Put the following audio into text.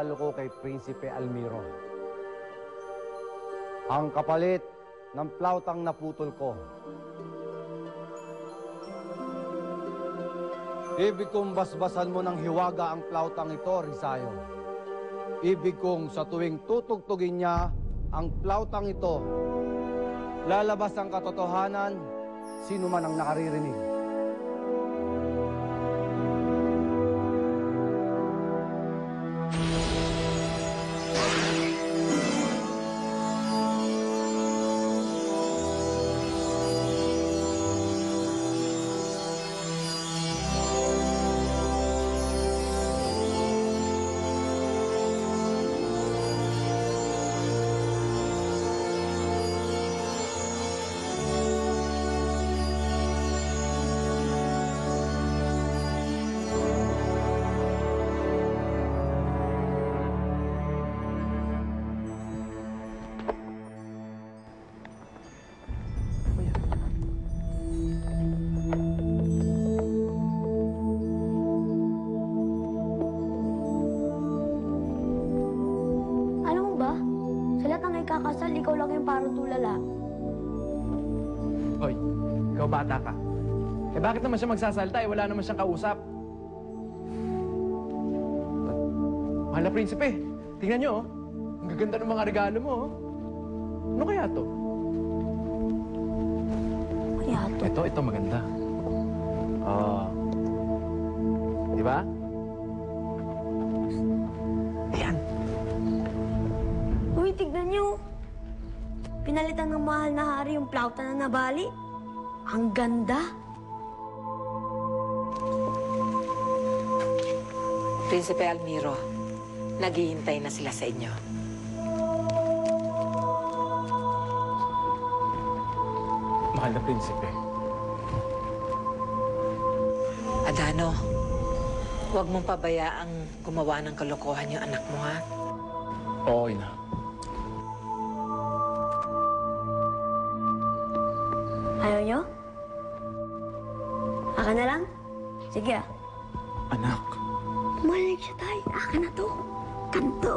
regalo ko kay Prinsipe Almiro. Ang kapalit ng plautang naputol ko. Ibig kong basbasan mo ng hiwaga ang plautang ito, Rizayo. Ibig kong sa tuwing tutugtugin niya ang plautang ito, lalabas ang katotohanan, sino man ang nakaririnig. Kakasal, ikaw lang yung parang tulala. Hoy, ikaw bata ka. Eh bakit naman siya magsasalta? Eh wala naman siyang kausap. Mahal na prinsipe, tingnan niyo, oh. Ang gaganda ng mga regalo mo, oh. Ano kaya to? Kaya to? Ito maganda. Oh. Di ba? Ayan. Uy, tignan niyo. Pinalitan ng mahal na hari yung plauta na nabali. Ang ganda. Prinsipe Almiro, naghihintay na sila sa inyo. Mahal na prinsipe. Adano, huwag mong pabayaang gumawa ng kalokohan yung anak mo, ha? Oo, ina. Ayaw niyo? Aka na lang? Sige ah. Anak. Malig siya tayo. Aka na to. Kanto.